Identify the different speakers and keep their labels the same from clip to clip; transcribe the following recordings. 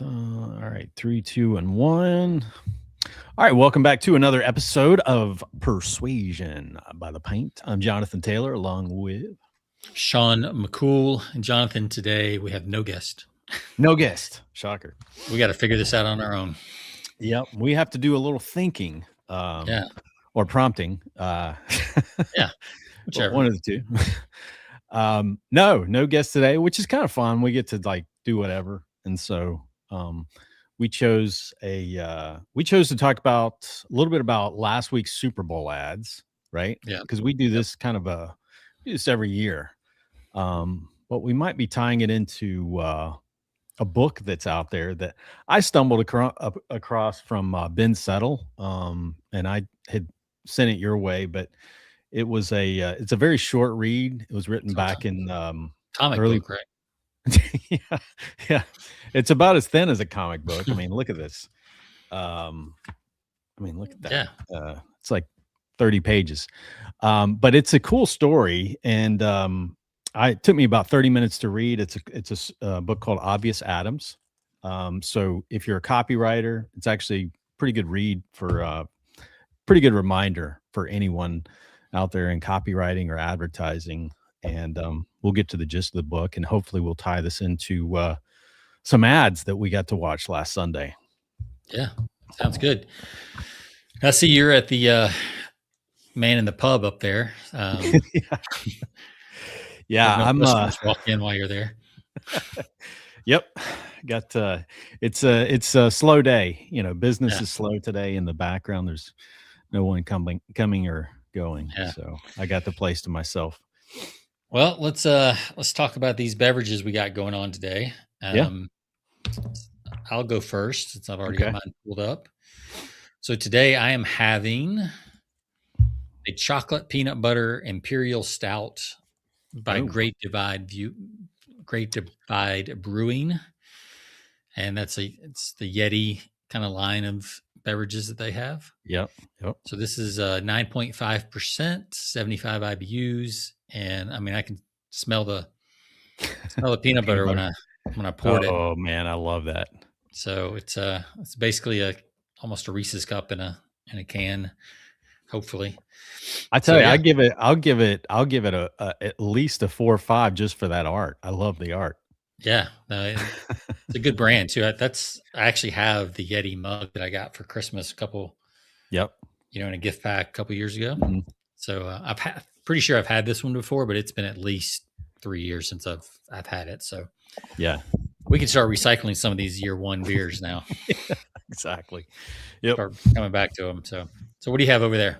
Speaker 1: All right, three, two, and one. All right, welcome back to another episode of Persuasion by the Paint. I'm Jonathan Taylor, along with
Speaker 2: Sean McCool and Jonathan. Today we have no guest.
Speaker 1: no guest. Shocker.
Speaker 2: We got to figure this out on our own.
Speaker 1: Yep, we have to do a little thinking, or prompting.
Speaker 2: Yeah, whichever.
Speaker 1: One of the two. No guest today, which is kind of fun. We get to do whatever, and so we chose to talk about a little bit about last week's Super Bowl ads, right?
Speaker 2: Yeah,
Speaker 1: because we do this kind of do this every year, but we might be tying it into a book that's out there that I stumbled across from Ben Settle, and I had sent it your way, but it was it's a very short read. It was written back in
Speaker 2: comic
Speaker 1: early
Speaker 2: book, right?
Speaker 1: yeah, it's about as thin as a comic book. I mean, look at this. Look at that.
Speaker 2: Yeah,
Speaker 1: it's like 30 pages, but it's a cool story, and it took me about 30 minutes to read. It's a book called Obvious Atoms. So if you're a copywriter, it's actually a pretty good read for pretty good reminder for anyone out there in copywriting or advertising. And we'll get to the gist of the book, and hopefully we'll tie this into some ads that we got to watch last Sunday.
Speaker 2: Yeah, sounds good. I see you're at the Man in the Pub up there.
Speaker 1: Yeah, I'm
Speaker 2: walk in while you're there.
Speaker 1: Yep, got it's a slow day. Business is slow today. In the background, there's no one coming or going. Yeah. So I got the place to myself.
Speaker 2: Well, let's talk about these beverages we got going on today. I'll go first since I've already got mine pulled up. So today I am having a chocolate peanut butter imperial stout by Great Divide Brewing, and it's the Yeti kind of line of beverages that they have.
Speaker 1: Yep.
Speaker 2: So this is 9.5%, 75 IBUs, and I mean I can smell the peanut butter when I poured it.
Speaker 1: Oh man, I love that.
Speaker 2: So it's basically almost a Reese's cup in a can. Hopefully,
Speaker 1: I tell you, I'll give it at least a 4 or 5 just for that art. I love the art.
Speaker 2: Yeah, it's a good brand too. I actually have the Yeti mug that I got for Christmas in a gift pack a couple years ago.
Speaker 1: Mm-hmm.
Speaker 2: So pretty sure I've had this one before, but it's been at least 3 years since I've had it. So
Speaker 1: yeah,
Speaker 2: we can start recycling some of these year one beers now.
Speaker 1: Yeah, exactly. Yep.
Speaker 2: Start coming back to them. So what do you have over there?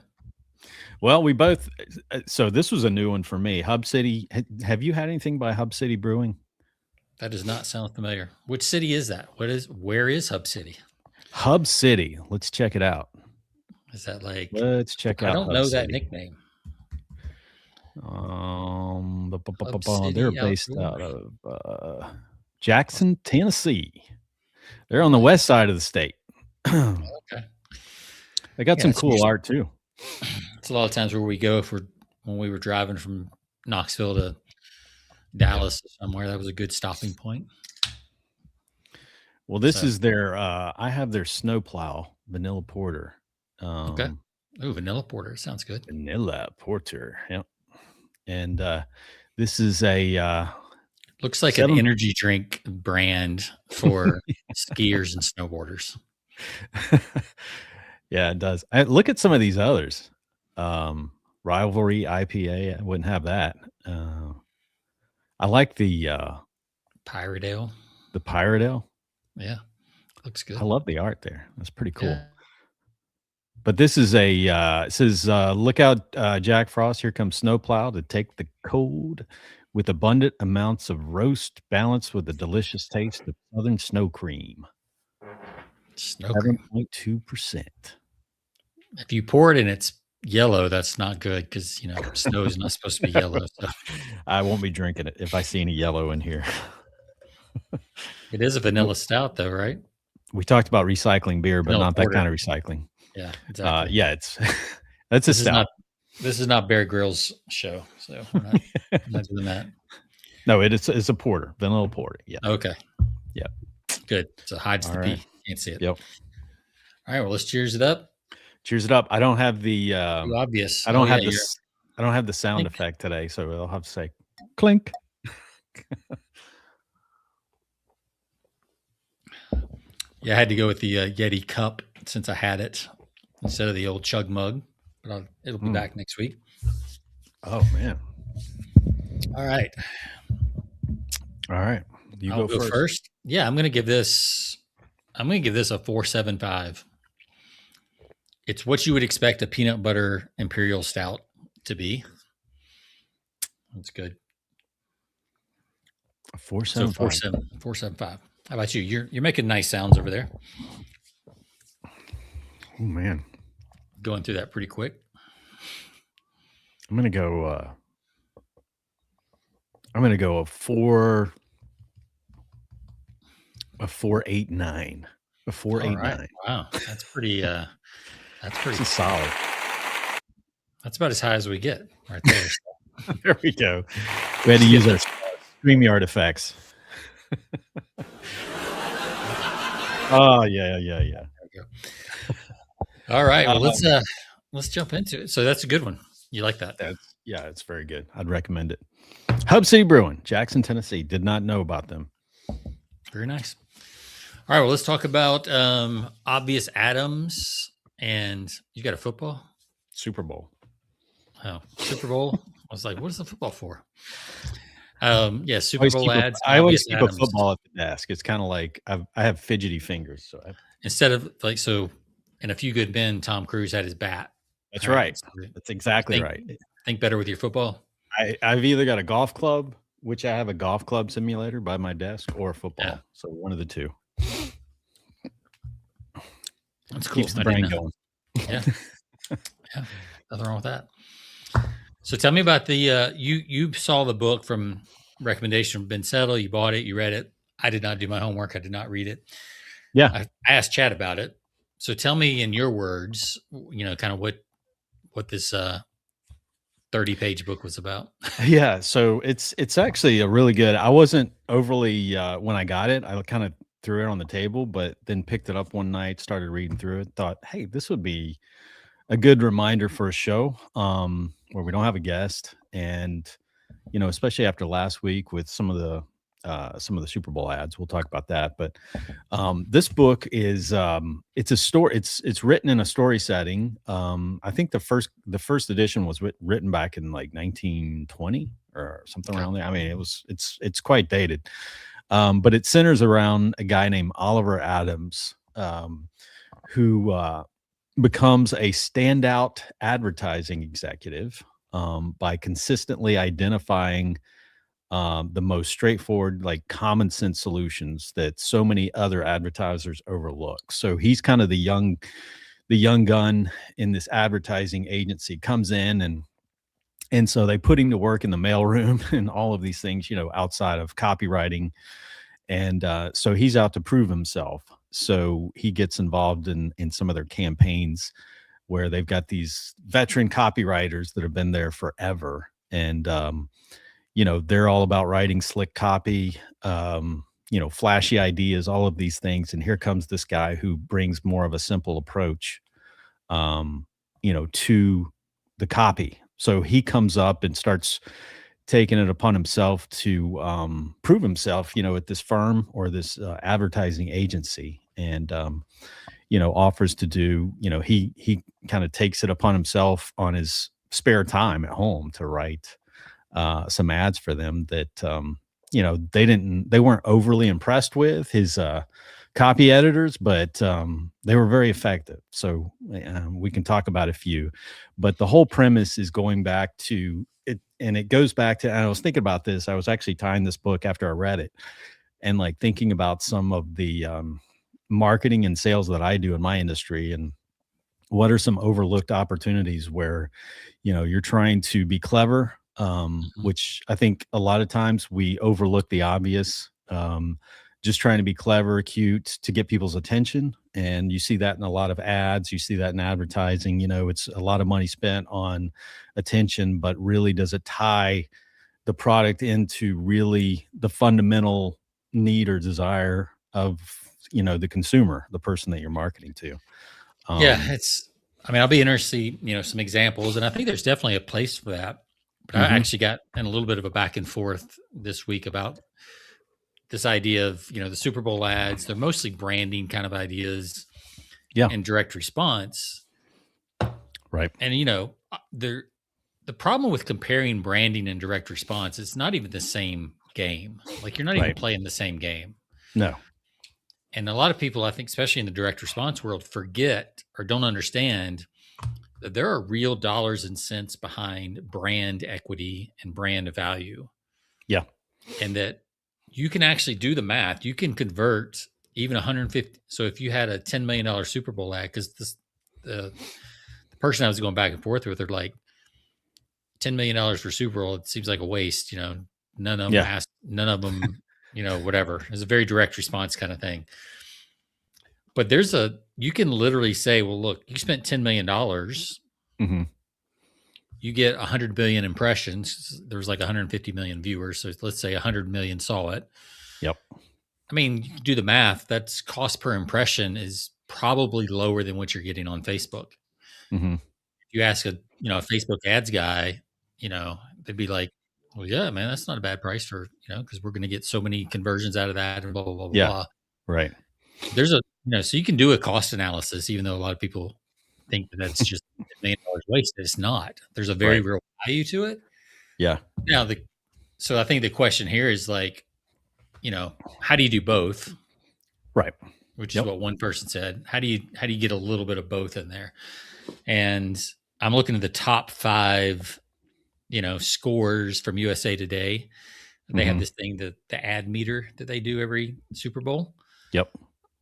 Speaker 1: Well, we both. So this was a new one for me. Hub City. Have you had anything by Hub City Brewing?
Speaker 2: That does not sound familiar. Which city is that? Where is Hub City?
Speaker 1: Hub City. Let's check it out.
Speaker 2: Is that like?
Speaker 1: Let's check out.
Speaker 2: I don't
Speaker 1: Hub
Speaker 2: know
Speaker 1: City.
Speaker 2: that nickname.
Speaker 1: They're based out of Jackson, Tennessee. They're on the west side of the state.
Speaker 2: Okay.
Speaker 1: They got some cool art too.
Speaker 2: It's a lot of times where we go when we were driving from Knoxville to Dallas or somewhere. That was a good stopping point.
Speaker 1: Well, this is their I have their Snowplow Vanilla Porter.
Speaker 2: Okay. Oh, Vanilla Porter. Sounds good.
Speaker 1: Vanilla Porter. Yep. And this is a
Speaker 2: looks like an energy drink brand for skiers and snowboarders.
Speaker 1: Yeah, it does. Look at some of these others. Rivalry IPA. I wouldn't have that. I like the
Speaker 2: Pirate Ale.
Speaker 1: The Pirate Ale.
Speaker 2: Yeah, looks good.
Speaker 1: I love the art there. That's pretty cool. Yeah. But this is it says, look out, Jack Frost. Here comes Snowplow to take the cold with abundant amounts of roast balanced with the delicious taste of Southern snow cream. 7.2%.
Speaker 2: If you pour it and it's yellow, that's not good because snow is not supposed to be yellow. So.
Speaker 1: I won't be drinking it if I see any yellow in here.
Speaker 2: It is a vanilla stout, though, right?
Speaker 1: We talked about recycling beer, but not that kind of recycling.
Speaker 2: Yeah, exactly.
Speaker 1: That's a stout.
Speaker 2: This is not Bear Grylls' show, so we're not doing that.
Speaker 1: No, it's a porter, vanilla porter. Yeah.
Speaker 2: Okay.
Speaker 1: Yeah.
Speaker 2: Good. So hides
Speaker 1: All
Speaker 2: the
Speaker 1: right.
Speaker 2: P. Can't see it.
Speaker 1: Yep.
Speaker 2: All right. Well, let's cheers it up.
Speaker 1: Cheers it up. I don't have the
Speaker 2: Too obvious.
Speaker 1: I
Speaker 2: Oh
Speaker 1: don't
Speaker 2: yeah,
Speaker 1: have
Speaker 2: you're.
Speaker 1: this I don't have the sound
Speaker 2: Clink.
Speaker 1: effect today, so I'll have to say clink.
Speaker 2: Yeah, I had to go with the Yeti cup since I had it instead of the old chug mug, but it'll be back next week.
Speaker 1: Oh man.
Speaker 2: All right.
Speaker 1: All right. You
Speaker 2: I'll
Speaker 1: go
Speaker 2: go first. Yeah, I'm gonna give this a 4.75. It's what you would expect a peanut butter imperial stout to be. That's good.
Speaker 1: A 4.75.
Speaker 2: So 4.75. How about you? You're making nice sounds over there.
Speaker 1: Oh man.
Speaker 2: Going through that pretty quick.
Speaker 1: I'm gonna go a 4.89. A 4.89.
Speaker 2: Right. Wow. That's pretty
Speaker 1: solid.
Speaker 2: That's about as high as we get right there.
Speaker 1: There we go. We had to use our StreamYard effects. Oh yeah.
Speaker 2: There we go. All right. Well, let's jump into it. So that's a good one. You like that?
Speaker 1: It's very good. I'd recommend it. Hub City Brewing, Jackson, Tennessee. Did not know about them.
Speaker 2: Very nice. All right. Well, let's talk about Obvious Adams. And you got a football?
Speaker 1: Super Bowl.
Speaker 2: Oh, Super Bowl. I was like, what is the football for? Yeah, Super Bowl ads.
Speaker 1: I always keep a football at the desk. It's kind of like I have fidgety fingers. So
Speaker 2: instead of like, so in A Few Good Men, Tom Cruise had his bat.
Speaker 1: That's right. That's exactly right.
Speaker 2: Think better with your football.
Speaker 1: I've either got a golf club, which I have a golf club simulator by my desk, or football. Yeah. So one of the two.
Speaker 2: That's cool.
Speaker 1: Keeps the brain going.
Speaker 2: Yeah. Yeah. Nothing wrong with that. So tell me about the you saw the book from recommendation from Ben Settle. You bought it, you read it. I did not do my homework. I did not read it.
Speaker 1: Yeah.
Speaker 2: I asked Chad about it. So tell me in your words, kind of what this 30-page book was about.
Speaker 1: Yeah. So it's actually a really good. I wasn't overly when I got it, I kind of threw it on the table, but then picked it up one night, started reading through it, thought, hey, this would be a good reminder for a show where we don't have a guest. And, especially after last week with some of the Super Bowl ads, we'll talk about that. But this book is it's a story. It's written in a story setting. I think the first edition was written back in like 1920 or something around there. I mean, it's quite dated. But it centers around a guy named Oliver Adams, who becomes a standout advertising executive by consistently identifying the most straightforward, like common sense solutions that so many other advertisers overlook. So he's kind of the young gun in this advertising agency, comes in and so they put him to work in the mailroom and all of these things, outside of copywriting. And so he's out to prove himself. So he gets involved in some of their campaigns where they've got these veteran copywriters that have been there forever. And, they're all about writing slick copy, flashy ideas, all of these things. And here comes this guy who brings more of a simple approach, to the copy. So he comes up and starts taking it upon himself to prove himself, at this firm or this advertising agency, and offers to do. He kind of takes it upon himself on his spare time at home to write some ads for them that they weren't overly impressed with his copy editors, but they were very effective. So we can talk about a few, but the whole premise is going back to it. And it goes back to, and I was thinking about this, I was actually tying this book after I read it and like thinking about some of the marketing and sales that I do in my industry. And what are some overlooked opportunities where, you're trying to be clever, which I think a lot of times we overlook the obvious, just trying to be clever, cute to get people's attention. And you see that in a lot of ads. You see that in advertising. It's a lot of money spent on attention, but really does it tie the product into really the fundamental need or desire of, the consumer, the person that you're marketing to.
Speaker 2: Yeah, I mean, I'll be interested to see, some examples, and I think there's definitely a place for that. But I
Speaker 1: mhm.
Speaker 2: actually got in a little bit of a back and forth this week about this idea of, the Super Bowl ads. They're mostly branding kind of ideas
Speaker 1: Yeah.
Speaker 2: and direct response.
Speaker 1: Right.
Speaker 2: And, the problem with comparing branding and direct response, it's not even the same game. Like, you're not even
Speaker 1: Right.
Speaker 2: playing the same game.
Speaker 1: No.
Speaker 2: And a lot of people, I think, especially in the direct response world, forget or don't understand that there are real dollars and cents behind brand equity and brand value.
Speaker 1: Yeah.
Speaker 2: And that you can actually do the math. You can convert even 150. So if you had a $10 million Super Bowl ad, because the person I was going back and forth with, they're like, $10 million for Super Bowl, it seems like a waste. None of them
Speaker 1: Yeah.
Speaker 2: none of them, whatever. It's a very direct response kind of thing. But you can literally say, well, look, you spent $10 million.
Speaker 1: hmm
Speaker 2: You get 100 billion impressions. There's like 150 million viewers. So let's say 100 million saw it.
Speaker 1: Yep.
Speaker 2: I mean, you can do the math. That's cost per impression is probably lower than what you're getting on Facebook.
Speaker 1: hmm
Speaker 2: If you ask a Facebook ads guy, they'd be like, well, yeah, man, that's not a bad price for, because we're going to get so many conversions out of that and blah, blah, blah,
Speaker 1: Yeah.
Speaker 2: blah.
Speaker 1: Right.
Speaker 2: There's so you can do a cost analysis, even though a lot of people think that that's just $1 million wasted. It's not. There's a very real value to it.
Speaker 1: Yeah.
Speaker 2: Now, so I think the question here is like, how do you do both?
Speaker 1: Right.
Speaker 2: Which is what one person said. How do you get a little bit of both in there? And I'm looking at the top 5, scores from USA Today. They have this thing, the ad meter that they do every Super Bowl.
Speaker 1: Yep.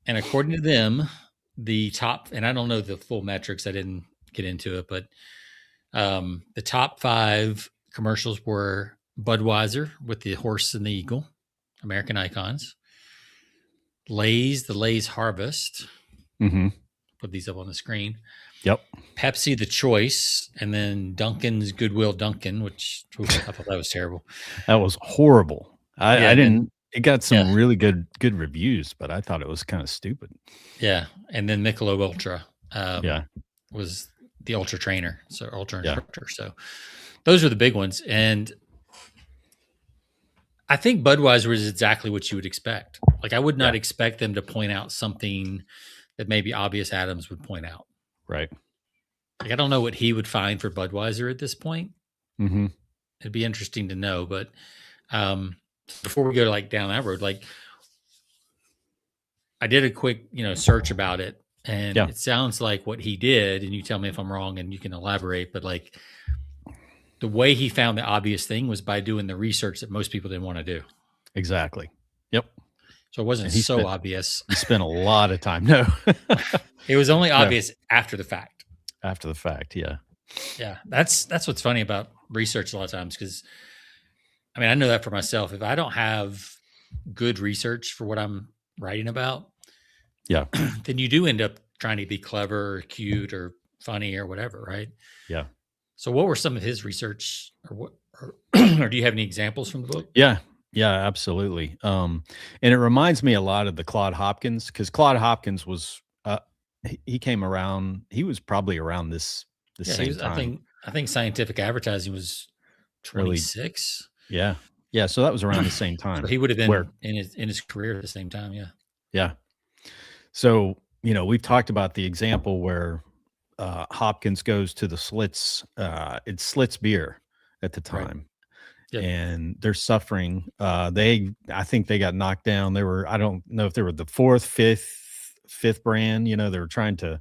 Speaker 2: And according to them, the top, and I don't know the full metrics, I didn't get into it, but the top 5 commercials were Budweiser with the horse and the eagle, American icons. Lay's, the Lay's Harvest. Put these up on the screen.
Speaker 1: Yep.
Speaker 2: Pepsi, The Choice, and then Dunkin's Goodwill Dunkin', which I thought that was terrible.
Speaker 1: That was horrible. I didn't. It got some really good reviews, but I thought it was kind of stupid.
Speaker 2: Yeah, and then Michelob Ultra. Was the Ultra Trainer, so Ultra Instructor. So those are the big ones, and I think Budweiser is exactly what you would expect. Like, I would not expect them to point out something that maybe Obvious Adams would point out.
Speaker 1: Right.
Speaker 2: Like, I don't know what he would find for Budweiser at this point. It'd be interesting to know. But before we go down that road, I did a quick, search about it, and it sounds like what he did, and you tell me if I'm wrong and you can elaborate, but the way he found the obvious thing was by doing the research that most people didn't want to do.
Speaker 1: Exactly. Yep.
Speaker 2: So it wasn't obvious.
Speaker 1: He spent a lot of time. No.
Speaker 2: It was only obvious after the fact.
Speaker 1: After the fact, yeah.
Speaker 2: Yeah. That's what's funny about research a lot of times, because I mean, I know that for myself. If I don't have good research for what I'm writing about, then you do end up trying to be clever or cute or funny or whatever, right?
Speaker 1: Yeah.
Speaker 2: So what were some of his research, or or do you have any examples from the book?
Speaker 1: Yeah. Yeah, absolutely. And it reminds me a lot of the Claude Hopkins, because Claude Hopkins was he came around. He was probably around this same time.
Speaker 2: I think Scientific Advertising was 26.
Speaker 1: Yeah. Yeah. So that was around the same time.
Speaker 2: So he would have been in his career at the same time. Yeah.
Speaker 1: Yeah. So, we've talked about the example where Hopkins goes to the Slits. It's Slits beer at the time. Right. And they're suffering. I think they got knocked down. I don't know if they were the fourth, fifth brand. They were trying to,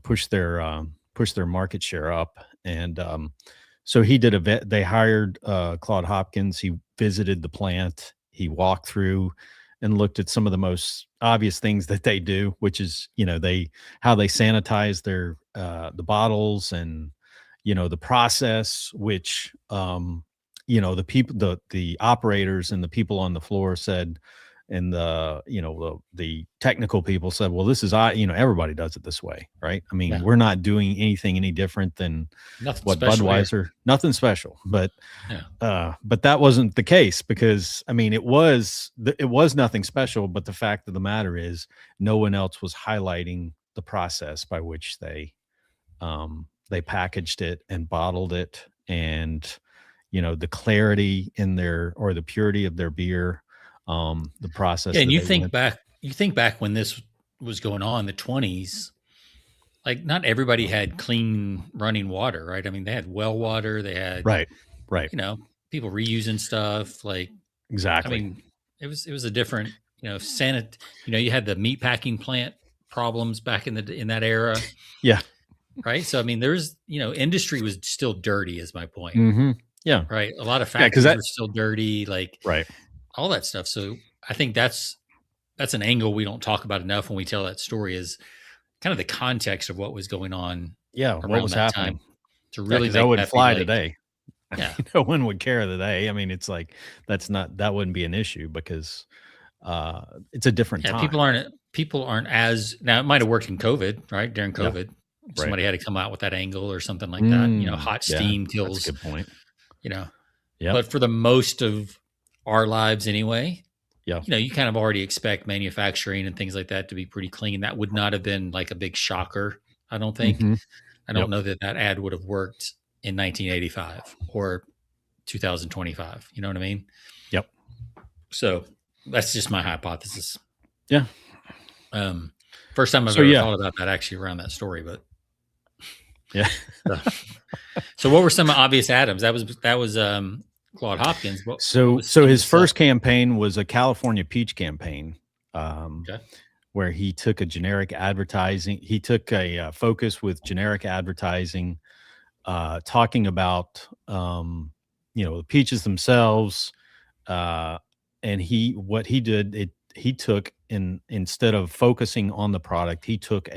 Speaker 1: push their market share up. And so he did they hired Claude Hopkins. He visited the plant. He walked through and looked at some of the most obvious things that they do, which is, how they sanitize their the bottles, and the process, which the people, the operators and the people on the floor said, and the technical people said, well, this is everybody does it this way, right? I mean,
Speaker 2: Yeah.
Speaker 1: we're not doing anything any different than
Speaker 2: Nothing
Speaker 1: what
Speaker 2: special here.
Speaker 1: Budweiser, nothing special. But
Speaker 2: Yeah.
Speaker 1: but that wasn't the case, because I mean, it was nothing special, but the fact of the matter is no one else was highlighting the process by which they packaged it and bottled it, and the clarity in their, or the purity of their beer, the process
Speaker 2: Yeah. And
Speaker 1: that they went.
Speaker 2: you think back when this was going on, the 20s, like not everybody had clean running water, right? I mean, they had well water, they had,
Speaker 1: Right.
Speaker 2: people reusing stuff. Like, I
Speaker 1: Exactly.
Speaker 2: mean, it was a different, you had the meat packing plant problems back in that era.
Speaker 1: Yeah.
Speaker 2: Right. So, I mean, there's, industry was still dirty, is my point.
Speaker 1: Mm-hmm. Yeah.
Speaker 2: Right. A lot of
Speaker 1: Yeah, because
Speaker 2: factories were still dirty, like
Speaker 1: right.
Speaker 2: all that stuff. So I think that's an angle we don't talk about enough when we tell that story, is kind of the context of what was going on
Speaker 1: Yeah, what
Speaker 2: around
Speaker 1: was
Speaker 2: that
Speaker 1: happening?
Speaker 2: time, to really
Speaker 1: Because that
Speaker 2: make
Speaker 1: would
Speaker 2: that be
Speaker 1: fly
Speaker 2: like,
Speaker 1: today.
Speaker 2: yeah,
Speaker 1: No one would care today. I mean, it's like that wouldn't be an issue, because it's a different
Speaker 2: yeah.
Speaker 1: time.
Speaker 2: People aren't as, now it might have worked in COVID, right? During
Speaker 1: Yeah.
Speaker 2: COVID,
Speaker 1: Right.
Speaker 2: somebody had to come out with that angle or something like that. Hot
Speaker 1: Yeah,
Speaker 2: steam
Speaker 1: that's
Speaker 2: kills,
Speaker 1: a good point. Yeah.
Speaker 2: but for the most of our lives anyway,
Speaker 1: Yeah.
Speaker 2: you kind of already expect manufacturing and things like that to be pretty clean. That would not have been like a big shocker, I don't think.
Speaker 1: Mhm.
Speaker 2: I don't
Speaker 1: Yep.
Speaker 2: know that ad would have worked in 1985 or 2025. You know what I mean?
Speaker 1: Yep.
Speaker 2: So that's just my hypothesis.
Speaker 1: Yeah.
Speaker 2: First time I've ever thought about that, actually, around that story. But
Speaker 1: yeah.
Speaker 2: So what were some obvious Adams? That was Claude Hopkins.
Speaker 1: So his first campaign was a California peach campaign, where he took a generic advertising. He took a focus with generic advertising, talking about the peaches themselves, and he took, instead of focusing on the product, he took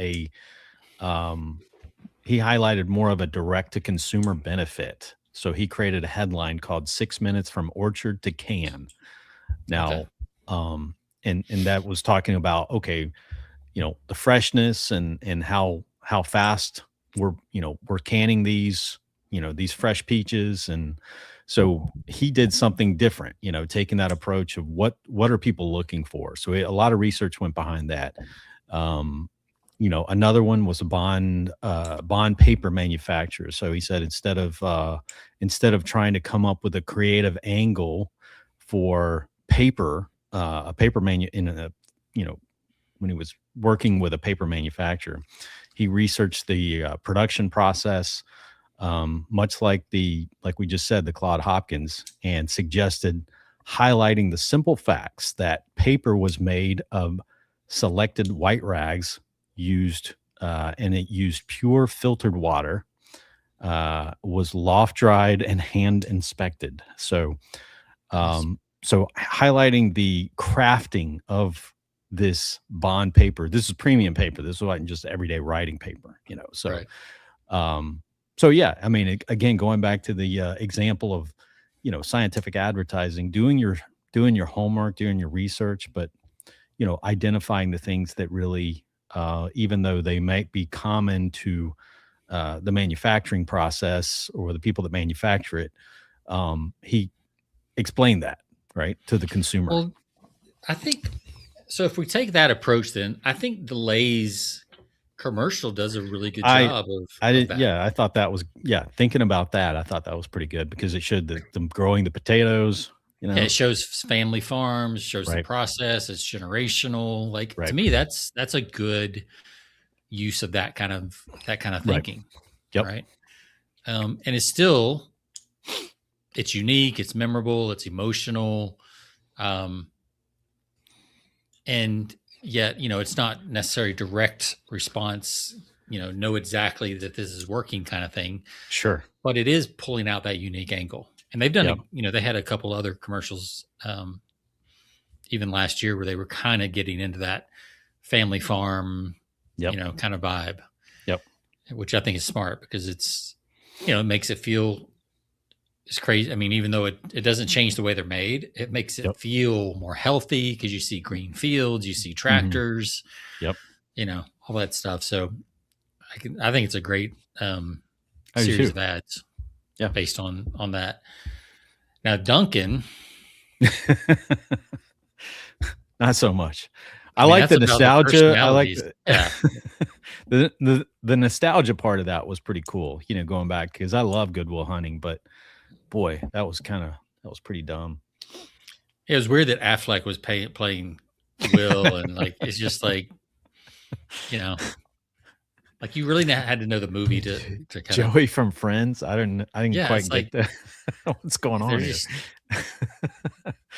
Speaker 1: he highlighted more of a direct to consumer benefit. So he created a headline called 6 minutes from orchard to can. Now, and that was talking about, the freshness and how fast we're canning these fresh peaches. And so he did something different, taking that approach of what are people looking for. So a lot of research went behind that. Another one was a bond paper manufacturer. So he said, instead of trying to come up with a creative angle for paper, when he was working with a paper manufacturer, he researched the production process, much like we just said, the Claude Hopkins, and suggested highlighting the simple facts that paper was made of selected white rags, and it used pure filtered water, was loft dried and hand inspected. So highlighting the crafting of this bond paper. This is premium paper. This is like just everyday writing paper, so right. So yeah, I mean, again, going back to the example of scientific advertising, doing your homework, doing your research, but identifying the things that really, even though they might be common to the manufacturing process or the people that manufacture it, he explained that, right, to the consumer.
Speaker 2: Well, I think so. If we take that approach, then I think the Lay's commercial does a really good job of that.
Speaker 1: Yeah, I thought that was, thinking about that, I thought that was pretty good, because it showed them growing the potatoes.
Speaker 2: Yeah, it shows family farms, shows the process. It's generational. Like, to me, that's a good use of that kind of thinking.
Speaker 1: Yep.
Speaker 2: Right. And it's unique, it's memorable, it's emotional. And yet, it's not necessarily direct response, know exactly that this is working kind of thing.
Speaker 1: Sure.
Speaker 2: But it is pulling out that unique angle. And they've done, they had a couple other commercials, even last year, where they were kind of getting into that family farm, kind of vibe.
Speaker 1: Yep.
Speaker 2: Which I think is smart, because it's, it makes it feel is crazy. I mean, even though it doesn't change the way they're made, it makes it
Speaker 1: Yep.
Speaker 2: feel more healthy because you see green fields, you see
Speaker 1: Hmm.
Speaker 2: tractors,
Speaker 1: Yep.
Speaker 2: all that stuff. So I think it's a great
Speaker 1: I do
Speaker 2: series
Speaker 1: too.
Speaker 2: of ads
Speaker 1: Yeah.
Speaker 2: based on that. Now Duncan,
Speaker 1: Not so much.
Speaker 2: I
Speaker 1: I
Speaker 2: mean,
Speaker 1: like
Speaker 2: that's
Speaker 1: the
Speaker 2: about the
Speaker 1: nostalgia. I like
Speaker 2: personalities.
Speaker 1: the
Speaker 2: Yeah,
Speaker 1: the nostalgia part of that was pretty cool, going back because I love Good Will Hunting, but boy, that was pretty dumb.
Speaker 2: it was weird that Affleck was playing Will, and like it's just you know, like you really had to know the movie to kind of
Speaker 1: Joey from Friends, I didn't
Speaker 2: yeah.
Speaker 1: quite
Speaker 2: It's like
Speaker 1: get that. What's going
Speaker 2: they're
Speaker 1: on here?
Speaker 2: just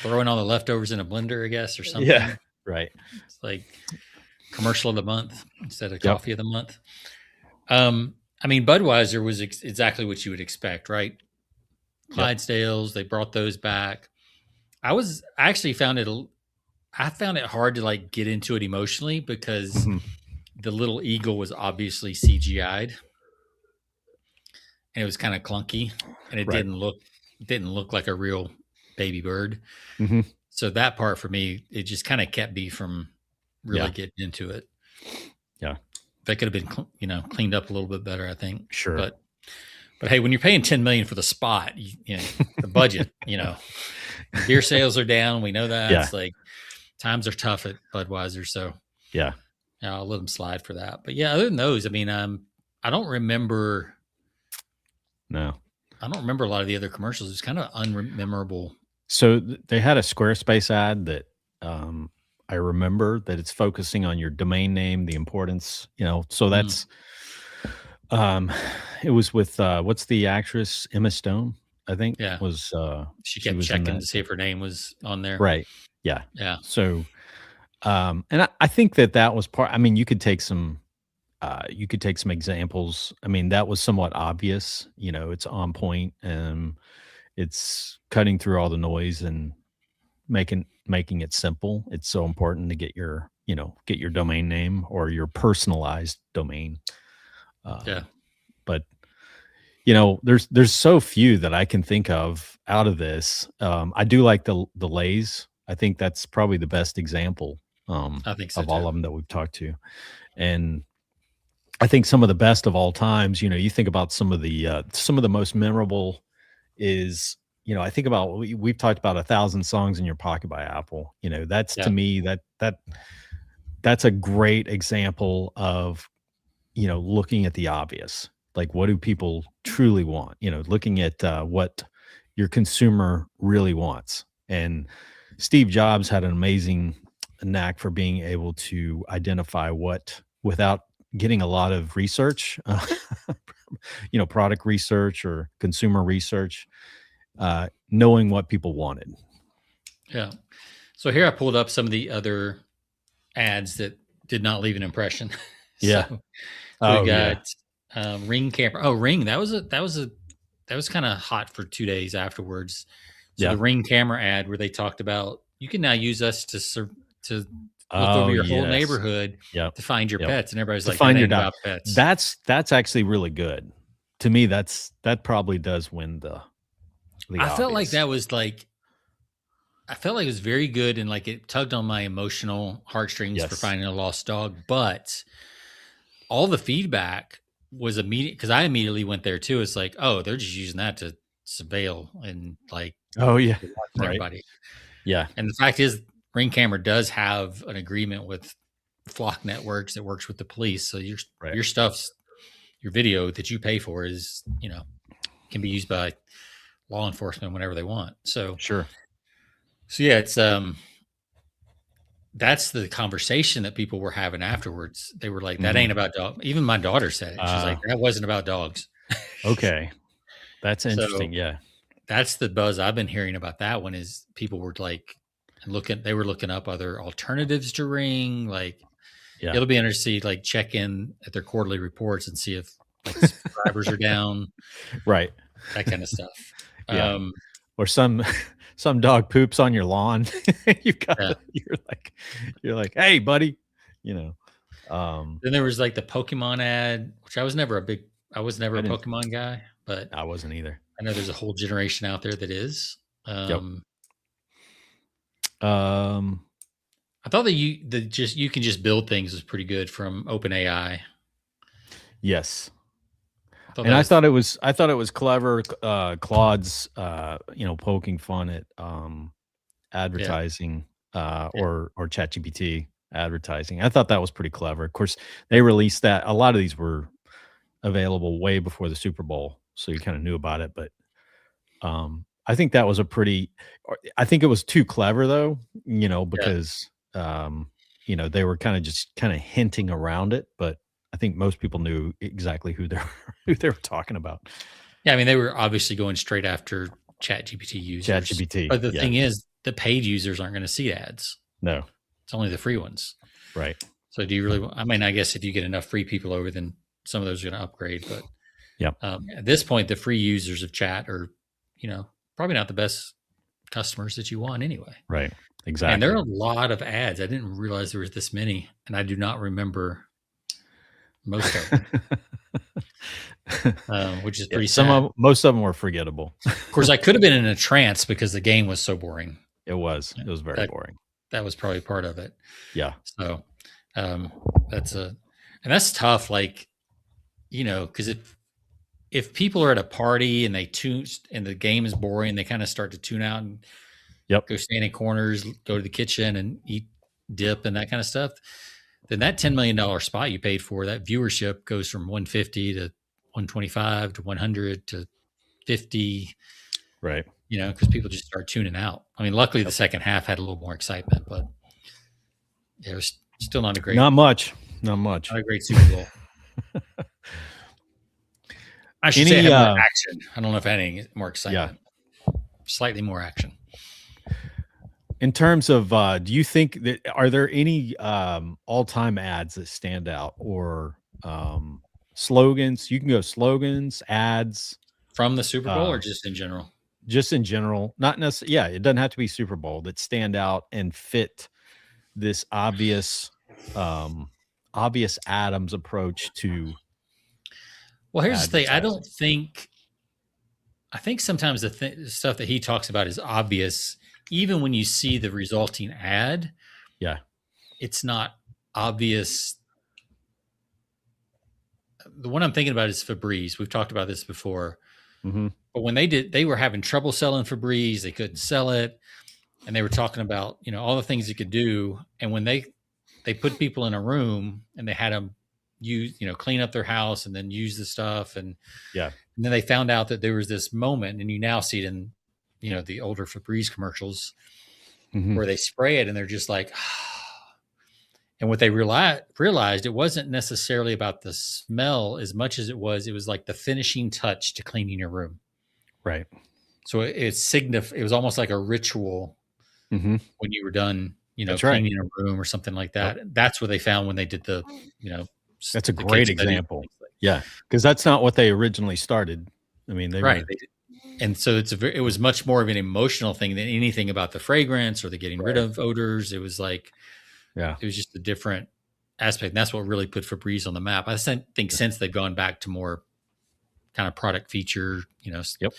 Speaker 2: throwing all the leftovers in a blender, I guess, or
Speaker 1: Yeah,
Speaker 2: something.
Speaker 1: right.
Speaker 2: It's like commercial of the month instead of
Speaker 1: Yep,
Speaker 2: coffee of the month. I mean, Budweiser was exactly what you would expect, right?
Speaker 1: yep.
Speaker 2: Clydesdales, they brought those back. I actually I found it hard to like get into it emotionally because
Speaker 1: Mhm.
Speaker 2: the little eagle was obviously CGI'd and it was kind of clunky and it
Speaker 1: Right.
Speaker 2: didn't look like a real baby bird.
Speaker 1: Mhm.
Speaker 2: So that part for me, it just kind of kept me from really
Speaker 1: Yeah,
Speaker 2: getting into it.
Speaker 1: yeah,
Speaker 2: That could have been, cleaned up a little bit better, I think.
Speaker 1: sure.
Speaker 2: But hey, when you're paying 10 million for the spot, the budget, beer sales are down. We know that.
Speaker 1: Yeah,
Speaker 2: It's like times are tough at Budweiser, so
Speaker 1: yeah.
Speaker 2: yeah, I'll let them slide for that. But yeah, other than those, I mean, I don't remember.
Speaker 1: No.
Speaker 2: I don't remember a lot of the other commercials. It's kind of unmemorable.
Speaker 1: So they had a Squarespace ad that I remember that it's focusing on your domain name, the importance, So
Speaker 2: Mm,
Speaker 1: that's um it was with what's the actress Emma Stone, I think
Speaker 2: yeah,
Speaker 1: was
Speaker 2: she
Speaker 1: she
Speaker 2: kept
Speaker 1: was in
Speaker 2: checking
Speaker 1: that.
Speaker 2: to see if her name was on there.
Speaker 1: Right. Yeah.
Speaker 2: Yeah,
Speaker 1: So and I think that that was part. I mean, you could take some examples. I mean, that was somewhat obvious, it's on point and it's cutting through all the noise and making it simple. It's so important to get your domain name or your personalized domain.
Speaker 2: yeah,
Speaker 1: Um, but there's so few that I can think of out of this. I do like the Lays. I think that's probably the best example
Speaker 2: I think so
Speaker 1: of
Speaker 2: too.
Speaker 1: all of them that we've talked to, and I think some of the best of all times. You think about some of the most memorable is, I think about we've talked about 1,000 songs in your pocket by Apple. That's to
Speaker 2: Yeah,
Speaker 1: me that's a great example of, looking at the obvious. Like, what do people truly want? Looking at what your consumer really wants. And Steve Jobs had an amazing knack for being able to identify what without getting a lot of research, product research or consumer research, knowing what people wanted.
Speaker 2: yeah. So here I pulled up some of the other ads that did not leave an impression.
Speaker 1: Yeah.
Speaker 2: So we've
Speaker 1: Oh,
Speaker 2: got
Speaker 1: yeah.
Speaker 2: Ring camera. Oh, Ring. That was kind of hot for 2 days afterwards. So
Speaker 1: Yeah.
Speaker 2: the Ring camera ad where they talked about you can now use us to look over
Speaker 1: Oh,
Speaker 2: your whole
Speaker 1: yes.
Speaker 2: neighborhood
Speaker 1: Yep.
Speaker 2: to find your
Speaker 1: Yep.
Speaker 2: pets, and everybody's
Speaker 1: To
Speaker 2: like, that
Speaker 1: find your
Speaker 2: ain't
Speaker 1: dog.
Speaker 2: about pets.
Speaker 1: That's actually really good. To me, that probably does win the
Speaker 2: I felt like
Speaker 1: obvious.
Speaker 2: that was like I felt like it was very good and like it tugged on my emotional heartstrings for
Speaker 1: Yes.
Speaker 2: finding a lost dog, but all the feedback was immediate because I immediately went there too. It's like, oh, they're just using that to surveil and like
Speaker 1: Oh, yeah.
Speaker 2: you're watching
Speaker 1: Right.
Speaker 2: everybody.
Speaker 1: Yeah.
Speaker 2: And the fact is, Ring Camera does have an agreement with Flock Networks that works with the police. So
Speaker 1: Right.
Speaker 2: your stuff's your video that you pay for is can be used by law enforcement whenever they want.
Speaker 1: Sure.
Speaker 2: So yeah, it's that's the conversation that people were having afterwards. They were like, "That
Speaker 1: Mhm.
Speaker 2: ain't about dog." Even my daughter said it. She's
Speaker 1: Uh,
Speaker 2: like, "That wasn't about dogs."
Speaker 1: okay. That's
Speaker 2: So
Speaker 1: interesting. Yeah.
Speaker 2: that's the buzz I've been hearing about that one is people were like they were looking up other alternatives to Ring. Like
Speaker 1: Yeah.
Speaker 2: it'll be interesting to like check in at their quarterly reports and see if like subscribers are down,
Speaker 1: Right.
Speaker 2: that kind of stuff.
Speaker 1: Yeah.
Speaker 2: Um,
Speaker 1: Or some dog poops on your lawn. You got
Speaker 2: yeah.
Speaker 1: you're like, "Hey, buddy." You know.
Speaker 2: Then there was like the Pokemon ad, which I was never a
Speaker 1: I
Speaker 2: Pokemon
Speaker 1: didn't
Speaker 2: guy, but
Speaker 1: I wasn't either.
Speaker 2: I know there's a whole generation out there that is.
Speaker 1: Yep.
Speaker 2: Um,
Speaker 1: Um,
Speaker 2: I thought that you can just build things was pretty good from OpenAI.
Speaker 1: yes.
Speaker 2: I thought
Speaker 1: And
Speaker 2: that was
Speaker 1: I thought it was clever, Claude's, poking fun at,
Speaker 2: yeah,
Speaker 1: advertising,
Speaker 2: yeah,
Speaker 1: or ChatGPT advertising. I thought that was pretty clever. Of course, they released that a lot of these were available way before the Super Bowl, so you kinda knew about it, but, I think that was a pretty I think it was too clever though,
Speaker 2: yeah.
Speaker 1: because, they were kinda hinting around it, but I think most people knew exactly who they who they were talking about.
Speaker 2: Yeah, I mean, they were obviously going straight after ChatGPT users,
Speaker 1: ChatGPT,
Speaker 2: but the
Speaker 1: yeah.
Speaker 2: thing is, the paid users aren't gonna see ads.
Speaker 1: No,
Speaker 2: It's only the free ones.
Speaker 1: right.
Speaker 2: So do you really I mean, I guess if you get enough free people over, then some of those are gonna upgrade, but,
Speaker 1: Yep,
Speaker 2: at this point, the free users of chat are, probably not the best customers that you want anyway.
Speaker 1: right.
Speaker 2: And there are
Speaker 1: Exactly.
Speaker 2: a lot of ads. I didn't realize there was this many, and I do not remember most of them, which is
Speaker 1: Yeah,
Speaker 2: pretty sad.
Speaker 1: most of them were forgettable.
Speaker 2: Of course, I could have been in a trance because the game was so boring.
Speaker 1: It was very
Speaker 2: That
Speaker 1: boring.
Speaker 2: that was probably part of it.
Speaker 1: Yeah,
Speaker 2: So, um, that's a and that's tough. Like, because if people are at a party and they tune and the game is boring, they kind of start to tune out and
Speaker 1: yep,
Speaker 2: go stand in corners, go to the kitchen and eat dip and that kind of stuff. Then that $10 million spot you paid for, that viewership goes from 150 to 125 to 100 to 50,
Speaker 1: right.
Speaker 2: because people just start tuning out. I mean, luckily the
Speaker 1: Yep.
Speaker 2: second half had a little more excitement, but yeah, it was still not a great,
Speaker 1: Not much, not much.
Speaker 2: not a great Super Bowl. I should say it
Speaker 1: Any,
Speaker 2: had more action. I don't know if it had any more
Speaker 1: yeah.
Speaker 2: excitement. Slightly more action.
Speaker 1: In terms of, do you think that are there any, all-time ads that stand out or, slogans? You can go slogans, ads,
Speaker 2: From the Super Bowl or
Speaker 1: uh,
Speaker 2: just in general?
Speaker 1: just in general, not necessarily. Yeah, it doesn't have to be Super Bowl that stand out and fit this um, obvious Adams approach to
Speaker 2: Well, here's the thing.
Speaker 1: advertising.
Speaker 2: I think sometimes the stuff that he talks about is obvious. Even when you see the resulting ad,
Speaker 1: Yeah.
Speaker 2: it's not obvious. The one I'm thinking about is Febreze. We've talked about this before.
Speaker 1: Hmm.
Speaker 2: But when they were having trouble selling Febreze. They couldn't sell it. And they were talking about, all the things you could do. And when they put people in a room and they had them use, clean up their house and then use the stuff.
Speaker 1: Yeah.
Speaker 2: And then they found out that there was this moment, and you now see it in, the older Febreze commercials
Speaker 1: Hmm.
Speaker 2: where they spray it and they're just like, and what they realized, it wasn't necessarily about the smell as much as it was like the finishing touch to cleaning your room.
Speaker 1: Right.
Speaker 2: So it was almost like a ritual
Speaker 1: Hmm.
Speaker 2: when you were done,
Speaker 1: That's right.
Speaker 2: cleaning a room or something like
Speaker 1: Yep.
Speaker 2: that. That's what they found when they did the,
Speaker 1: That's a
Speaker 2: the case
Speaker 1: great
Speaker 2: study.
Speaker 1: example. Yeah, because that's not what they originally started. I mean, they
Speaker 2: Right.
Speaker 1: were.
Speaker 2: And so it was much more of an emotional thing than anything about the fragrance or the getting rid
Speaker 1: Right.
Speaker 2: of odors. It was like,
Speaker 1: Yeah.
Speaker 2: it was just a different aspect. And that's what really put Febreze on the map. I think
Speaker 1: Yeah.
Speaker 2: since they've gone back to more kind of product feature,
Speaker 1: Yep.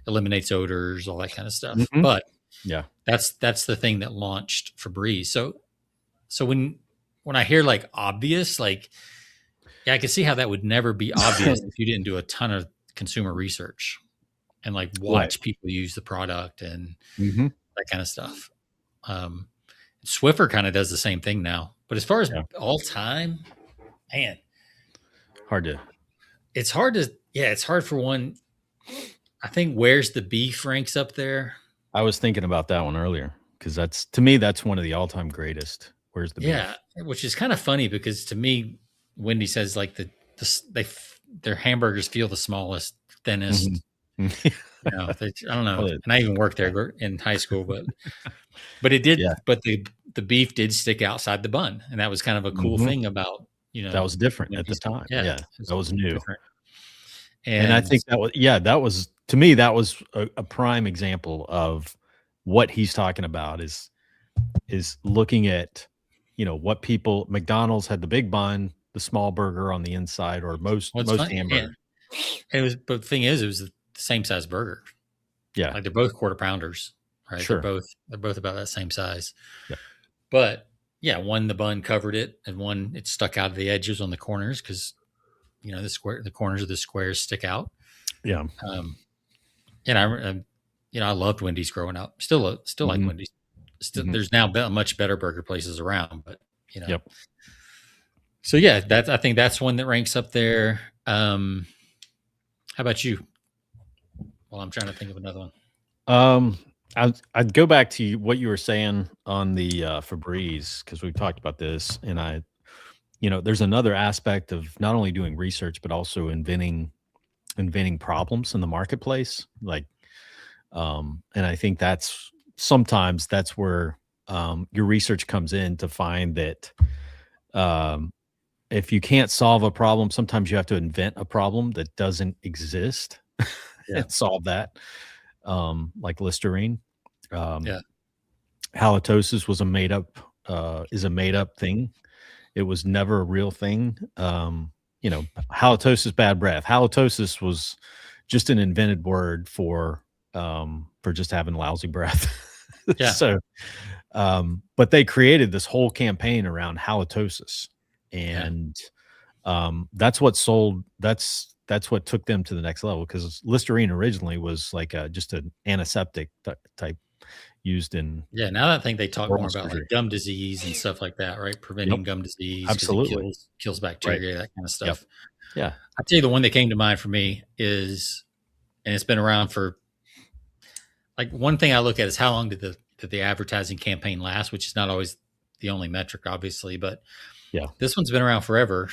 Speaker 2: eliminates odors, all that kind of stuff.
Speaker 1: Hmm.
Speaker 2: But
Speaker 1: Yeah.
Speaker 2: that's the thing that launched Febreze. So when I hear like obvious, like, yeah, I can see how that would never be obvious if you didn't do a ton of consumer research and like
Speaker 1: Right.
Speaker 2: watch people use the product and
Speaker 1: Hmm.
Speaker 2: that kind of stuff. Um, Swiffer kind of does the same thing now. But as far as
Speaker 1: Yeah.
Speaker 2: all time, man,
Speaker 1: Hard to.
Speaker 2: it's hard to, yeah, it's hard for one. I think Where's the Beef ranks up there.
Speaker 1: I was thinking about that one earlier because that's to me that's one of the all-time greatest. Where's the
Speaker 2: Yeah,
Speaker 1: beef?
Speaker 2: which is kind of funny because to me, Wendy says like their hamburgers feel the smallest, thinnest.
Speaker 1: Hmm.
Speaker 2: I don't know.
Speaker 1: Well,
Speaker 2: And I even worked there in high school, but it did.
Speaker 1: yeah.
Speaker 2: But the beef did stick outside the bun, and that was kind of a cool
Speaker 1: Hmm.
Speaker 2: thing about
Speaker 1: That was different at the
Speaker 2: Wendy's.
Speaker 1: time.
Speaker 2: Yeah,
Speaker 1: Yeah,
Speaker 2: it was
Speaker 1: that was new.
Speaker 2: different.
Speaker 1: And I
Speaker 2: And
Speaker 1: think that was to me, that was a prime example of what he's talking about is looking at, what people McDonald's had the big bun, the small burger on the inside, or most
Speaker 2: what's funny,
Speaker 1: hamburgers.
Speaker 2: but the thing is, it was the the same size burger.
Speaker 1: Yeah.
Speaker 2: Like they're both quarter pounders, right?
Speaker 1: Sure.
Speaker 2: They're both about that same size.
Speaker 1: Yeah.
Speaker 2: But yeah, one the bun covered it, and one it stuck out of the edges on the corners because the corners of the squares stick out.
Speaker 1: Yeah.
Speaker 2: And I loved Wendy's growing up. Still like
Speaker 1: Mhm.
Speaker 2: Wendy's. Still,
Speaker 1: Mhm.
Speaker 2: there's now much better burger places around, but
Speaker 1: Yep.
Speaker 2: So yeah, I think that's one that ranks up there. How about you? Well, I'm trying to think of another one.
Speaker 1: I'd go back to what you were saying on the Febreze, because we've talked about this, and there's another aspect of not only doing research but also inventing problems in the marketplace. And I think sometimes that's where your research comes in to find that um, if you can't solve a problem, sometimes you have to invent a problem that doesn't exist
Speaker 2: Yeah.
Speaker 1: and solve that. Like Listerine. Um,
Speaker 2: Yeah.
Speaker 1: Halitosis is a made up thing. It was never a real thing. Halitosis, bad breath. Halitosis was just an invented word for just having lousy breath.
Speaker 2: Yeah.
Speaker 1: But they created this whole campaign around halitosis, and that's what sold. That's what took them to the next level, because Listerine originally was like just an antiseptic type used in
Speaker 2: Now that I think they talk
Speaker 1: oral
Speaker 2: more about like
Speaker 1: surgery.
Speaker 2: gum disease and stuff like that, right? Preventing gum disease because it
Speaker 1: Absolutely.
Speaker 2: kills
Speaker 1: Right.
Speaker 2: bacteria, that kind of
Speaker 1: Yep.
Speaker 2: stuff.
Speaker 1: Yeah.
Speaker 2: I tell you, the one that came to mind for me is, and it's been around for like, one thing I look at is how long did the advertising campaign last, which is not always the only metric, obviously, but
Speaker 1: Yeah.
Speaker 2: this one's been around forever.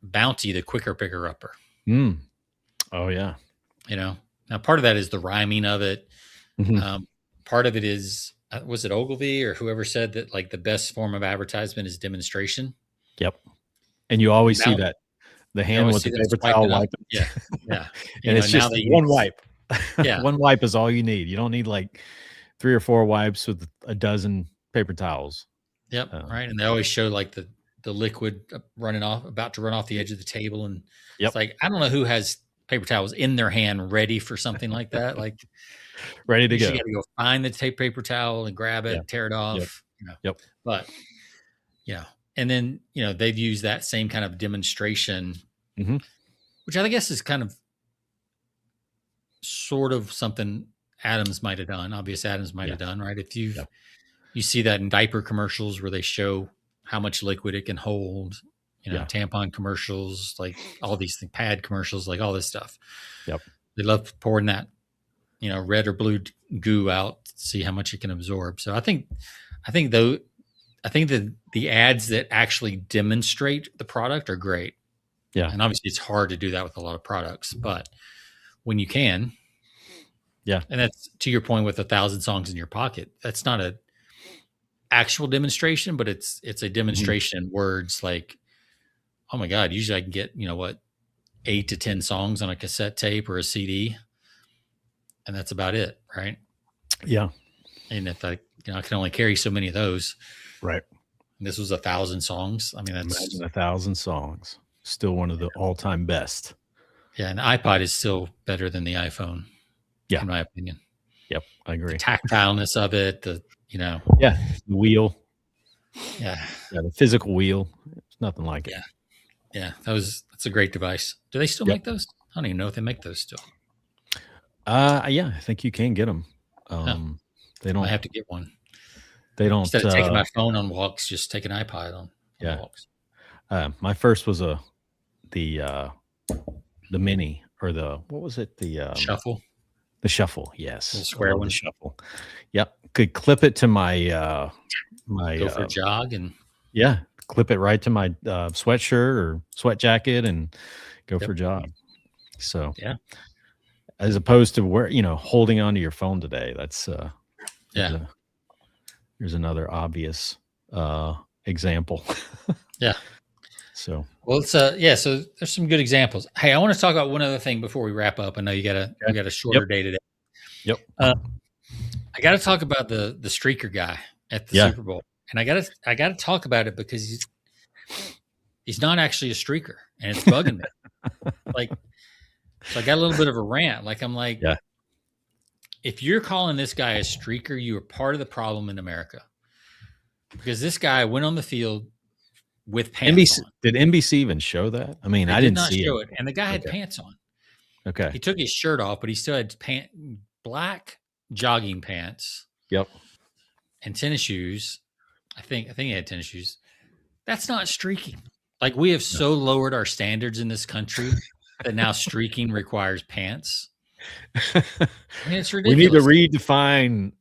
Speaker 2: Bounty, the quicker picker upper.
Speaker 1: Mm. Oh yeah.
Speaker 2: Now part of that is the rhyming of it.
Speaker 1: Mhm.
Speaker 2: Part of it is, was it Ogilvy or whoever said that like the best form of advertisement is demonstration?
Speaker 1: Yep. And you always see
Speaker 2: Now
Speaker 1: that the
Speaker 2: you
Speaker 1: hand
Speaker 2: always
Speaker 1: with
Speaker 2: see
Speaker 1: the
Speaker 2: them
Speaker 1: paper towel
Speaker 2: swiping up.
Speaker 1: wiping.
Speaker 2: Yeah. Yeah.
Speaker 1: And it's
Speaker 2: Now
Speaker 1: just
Speaker 2: they
Speaker 1: one
Speaker 2: use,
Speaker 1: wipe.
Speaker 2: yeah.
Speaker 1: One wipe is all you need. You don't need like 3 or 4 wipes with a dozen paper towels.
Speaker 2: Yep. Right. And they always show like the liquid about to run off the edge of the table. And
Speaker 1: Yep.
Speaker 2: it's like, I don't know who has paper towels in their hand ready for something like that. Like,
Speaker 1: Ready to
Speaker 2: you
Speaker 1: go.
Speaker 2: got to go find the paper towel and grab it,
Speaker 1: Yeah.
Speaker 2: tear it off.
Speaker 1: Yep.
Speaker 2: But and then they've used that same kind of demonstration,
Speaker 1: Mhm.
Speaker 2: which I guess is kind of sort of something Adams might have done. Obvious Adams might have done, right? If you see that in diaper commercials where they show how much liquid it can hold, tampon commercials, like all these pad commercials, like all this stuff.
Speaker 1: Yep.
Speaker 2: They love pouring that, red or blue goo out to see how much it can absorb. So I think that the ads that actually demonstrate the product are great.
Speaker 1: Yeah.
Speaker 2: And obviously it's hard to do that with a lot of products, but when you can, and that's to your point with 1,000 songs in your pocket, that's not a actual demonstration, but it's a demonstration in words. Like, oh my God, usually I can get 8 to 10 songs on a cassette tape or a CD, and that's about it, right?
Speaker 1: Yeah.
Speaker 2: And if I can only carry so many of those,
Speaker 1: right?
Speaker 2: And this was 1,000 songs. I mean, that's
Speaker 1: imagine 1,000 songs. Still one of the all-time best.
Speaker 2: Yeah, and the iPod is still better than the iPhone.
Speaker 1: Yeah,
Speaker 2: in my opinion.
Speaker 1: Yep, I agree.
Speaker 2: The tactileness of it, the
Speaker 1: the wheel.
Speaker 2: Yeah,
Speaker 1: the physical wheel. It's nothing like it.
Speaker 2: Yeah, that's a great device. Do they still make those? I don't even know if they make those still.
Speaker 1: Yeah, I think you can get them. They don't.
Speaker 2: I have to get one.
Speaker 1: They don't.
Speaker 2: Instead of taking my phone on walks, just take an iPod on walks.
Speaker 1: My first was the mini, or what was it? The
Speaker 2: shuffle.
Speaker 1: The shuffle, yes.
Speaker 2: The square one.
Speaker 1: The shuffle. Yep. Could clip it to my
Speaker 2: go for a jog and
Speaker 1: clip it right to my sweatshirt or sweat jacket and go for a jog. So as opposed to holding onto your phone today, that's here's another obvious example. So
Speaker 2: it's so there's some good examples. Hey, I want to talk about one other thing before we wrap up. I know we got a shorter day today.
Speaker 1: Yep.
Speaker 2: I got to talk about the streaker guy at the Super Bowl, and I got to talk about it because he's not actually a streaker, and it's bugging me. Like, So I got a little bit of a rant. Like, I'm like,
Speaker 1: Yeah.
Speaker 2: if you're calling this guy a streaker, you are part of the problem in America. Because this guy went on the field with pants
Speaker 1: NBC,
Speaker 2: on.
Speaker 1: did NBC even show that? I mean,
Speaker 2: They
Speaker 1: I
Speaker 2: did
Speaker 1: didn't
Speaker 2: not
Speaker 1: see it.
Speaker 2: show it. And the guy had
Speaker 1: Okay.
Speaker 2: pants on.
Speaker 1: Okay.
Speaker 2: He took his shirt off, but he still had black jogging pants
Speaker 1: Yep.
Speaker 2: and tennis shoes. I think he had tennis shoes. That's not streaking. Like, we have so lowered our standards in this country that now streaking requires pants. I mean, it's
Speaker 1: We need to
Speaker 2: ridiculous.
Speaker 1: redefine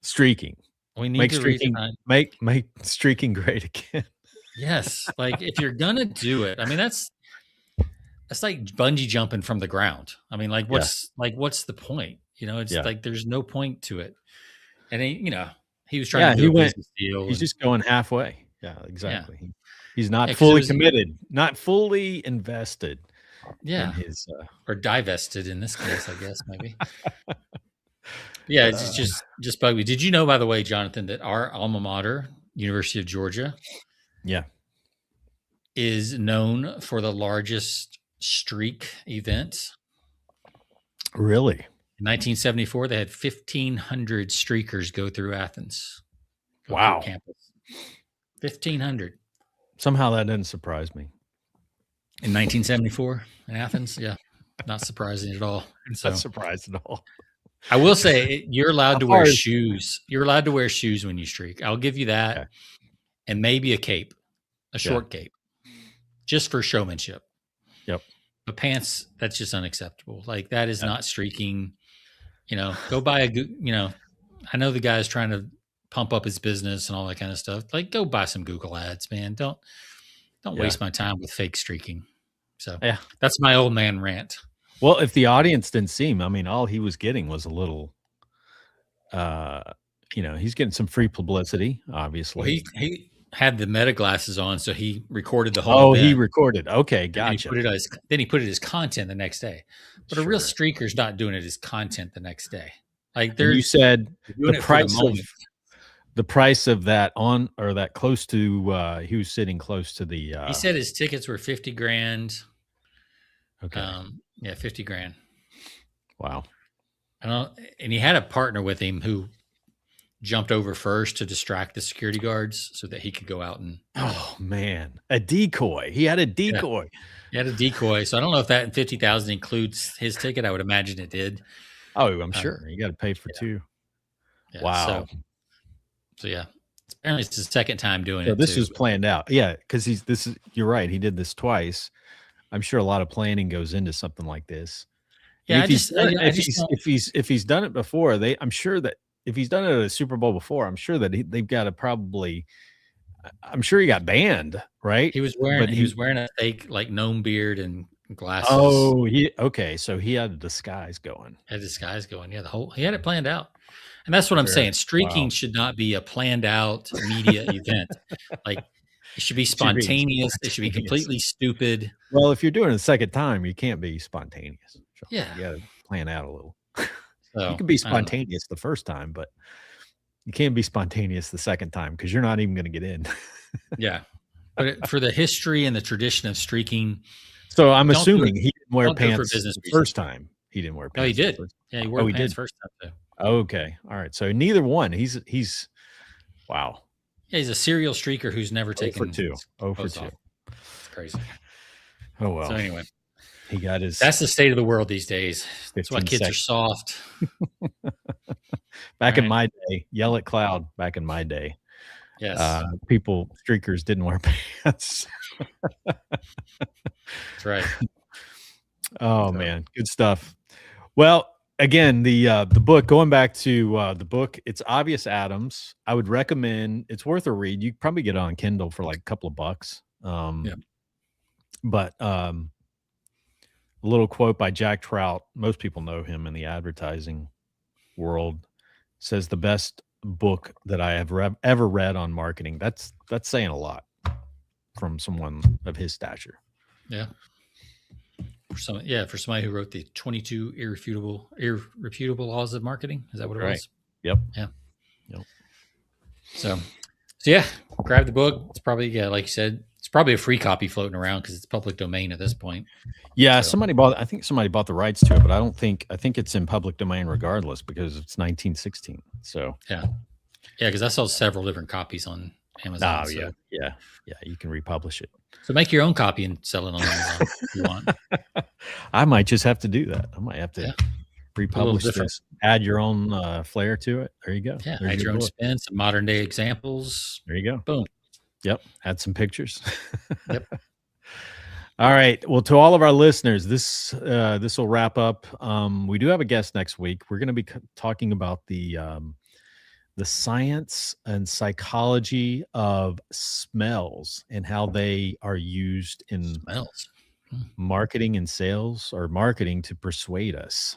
Speaker 1: streaking.
Speaker 2: We need
Speaker 1: Make
Speaker 2: to
Speaker 1: streaking
Speaker 2: redefine.
Speaker 1: make streaking great again.
Speaker 2: Yes, like, if you're gonna do it, I mean, that's like bungee jumping from the ground. I mean, like,
Speaker 1: Yeah.
Speaker 2: what's the point? It's
Speaker 1: Yeah.
Speaker 2: like there's no point to it. And he was trying to do
Speaker 1: he
Speaker 2: a
Speaker 1: went.
Speaker 2: business deal.
Speaker 1: He's
Speaker 2: And,
Speaker 1: just going halfway. Yeah,
Speaker 2: yeah,
Speaker 1: exactly. He's not
Speaker 2: 'cause it
Speaker 1: fully
Speaker 2: was,
Speaker 1: committed, not fully invested in
Speaker 2: yeah,
Speaker 1: his.
Speaker 2: or divested in this case, I guess, maybe. Yeah, it's just bugged me. Did you know, by the way, Jonathan, that our alma mater, University of Georgia,
Speaker 1: Yeah.
Speaker 2: is known for the largest streak event?
Speaker 1: Really?
Speaker 2: In 1974, they had 1,500 streakers go through Athens.
Speaker 1: Wow.
Speaker 2: Through campus. 1,500
Speaker 1: Somehow that doesn't surprise me.
Speaker 2: in 1974 in Athens. Yeah, not surprising at all. So,
Speaker 1: Not surprised at all.
Speaker 2: I will say, you're allowed
Speaker 1: How
Speaker 2: to wear
Speaker 1: far is-
Speaker 2: shoes. You're allowed to wear shoes when you streak. I'll give you that,
Speaker 1: Okay.
Speaker 2: and maybe a cape, a short cape, just for showmanship.
Speaker 1: Yep.
Speaker 2: But pants, that's just unacceptable. Like, that is not streaking. Go buy I know the guy's trying to pump up his business and all that kind of stuff. Like, go buy some Google ads, man. Don't waste my time with fake streaking. So
Speaker 1: Yeah.
Speaker 2: that's my old man rant.
Speaker 1: Well, if the audience didn't see him, I mean, all he was getting was a little. He's getting some free publicity, obviously.
Speaker 2: Well, he had the meta glasses on, so he recorded the whole.
Speaker 1: Oh,
Speaker 2: event.
Speaker 1: he recorded. Okay,
Speaker 2: And
Speaker 1: gotcha.
Speaker 2: then he put it as content the next day. But a real streaker's not doing it as content the next day. Like,
Speaker 1: you said
Speaker 2: doing
Speaker 1: the
Speaker 2: it for
Speaker 1: price
Speaker 2: moment.
Speaker 1: the price of that on or that close to he was sitting close to the
Speaker 2: He said his tickets were $50,000.
Speaker 1: okay.
Speaker 2: Yeah, $50,000.
Speaker 1: Wow.
Speaker 2: And he had a partner with him who jumped over first to distract the security guards so that he could go out and.
Speaker 1: Oh man, a decoy. He had a decoy.
Speaker 2: Yeah. He had a decoy. So I don't know if that 50,000 includes his ticket. I would imagine it did.
Speaker 1: Oh, I'm sure you got to pay for two.
Speaker 2: Yeah,
Speaker 1: wow.
Speaker 2: So yeah, apparently it's his second time doing
Speaker 1: So
Speaker 2: it.
Speaker 1: this was planned out. Yeah, because you're right. He did this twice. I'm sure a lot of planning goes into something like this.
Speaker 2: Yeah,
Speaker 1: if he's done it before, I'm sure that if he's done it at a Super Bowl before, I'm sure that they've got to probably. I'm sure he got banned, right?
Speaker 2: He was wearing a fake like gnome beard and glasses.
Speaker 1: Oh, okay. So he had a disguise going.
Speaker 2: Had disguise going. Yeah, he had it planned out. And that's what I'm saying. Streaking should not be a planned out media event. Like, it should be spontaneous. It should be completely stupid.
Speaker 1: Well, if you're doing it a second time, you can't be spontaneous. So
Speaker 2: yeah.
Speaker 1: You got to plan out a little.
Speaker 2: So,
Speaker 1: you can be spontaneous the first time, but you can't be spontaneous the second time because you're not even going to get in.
Speaker 2: Yeah. But for the history and the tradition of streaking.
Speaker 1: So I'm assuming he didn't wear pants
Speaker 2: the
Speaker 1: first time. He didn't wear pants.
Speaker 2: No, he did. Yeah, he wore pants first time too.
Speaker 1: Okay. All right. So neither one. He's wow.
Speaker 2: Yeah, he's a serial streaker who's never taken
Speaker 1: 0 for 2.
Speaker 2: It's crazy.
Speaker 1: Oh well.
Speaker 2: So anyway,
Speaker 1: he got his.
Speaker 2: That's the state of the world these days. That's why kids are soft.
Speaker 1: Back in my day, yell at cloud. Back in my day,
Speaker 2: yes,
Speaker 1: streakers didn't wear pants.
Speaker 2: That's right.
Speaker 1: Oh man, good stuff. Well, again, the book, going back to the book, it's Obvious Adams. I would recommend, it's worth a read. You probably get it on Kindle for like a couple of bucks. But a little quote by Jack Trout. Most people know him in the advertising world. Says the best book that I have ever read on marketing. That's saying a lot from someone of his stature.
Speaker 2: Yeah. For somebody who wrote the 22 irrefutable laws of marketing. Is that what it was?
Speaker 1: Yep.
Speaker 2: Yeah. Yep. So yeah, grab the book. It's probably, like you said, it's It's probably a free copy floating around because it's public domain at this point.
Speaker 1: Yeah,
Speaker 2: So,
Speaker 1: I think somebody bought the rights to it, but I think it's in public domain regardless because it's 1916. So,
Speaker 2: yeah, because I saw several different copies on Amazon.
Speaker 1: oh
Speaker 2: So.
Speaker 1: yeah, you can republish it.
Speaker 2: So make your own copy and sell it on Amazon if you want.
Speaker 1: I might just have to do that. I might have to republish
Speaker 2: different.
Speaker 1: this, add your own flair to it. There you go.
Speaker 2: Yeah,
Speaker 1: There's
Speaker 2: add your own spin, some modern day examples.
Speaker 1: There you go.
Speaker 2: Boom.
Speaker 1: Yep. Add some pictures.
Speaker 2: Yep.
Speaker 1: All right. Well, to all of our listeners, this will wrap up. We do have a guest next week. We're going to be talking about the science and psychology of smells and how they are used in
Speaker 2: Smells.
Speaker 1: marketing and sales, or marketing to persuade us.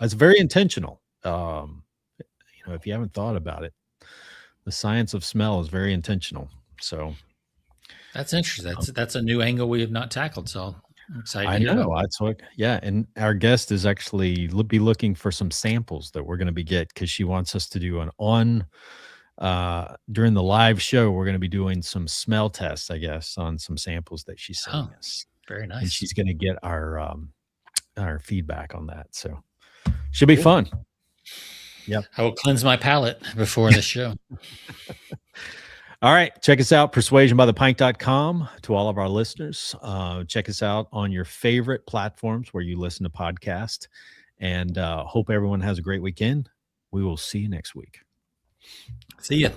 Speaker 1: It's very intentional. If you haven't thought about it, the science of smell is very intentional. So
Speaker 2: that's interesting. That's a new angle we have not tackled. So I'm excited.
Speaker 1: I know. That's what. Yeah, and our guest is actually be looking for some samples that we're going to be because she wants us to do during the live show. We're going to be doing some smell tests, I guess, on some samples that she's sending us.
Speaker 2: Very nice.
Speaker 1: And she's going to get our feedback on that. So should be fun. Yep.
Speaker 2: I will cleanse my palate before the show.
Speaker 1: All right. Check us out, persuasionbythepint.com. To all of our listeners, check us out on your favorite platforms where you listen to podcasts. And hope everyone has a great weekend. We will see you next week.
Speaker 2: See ya.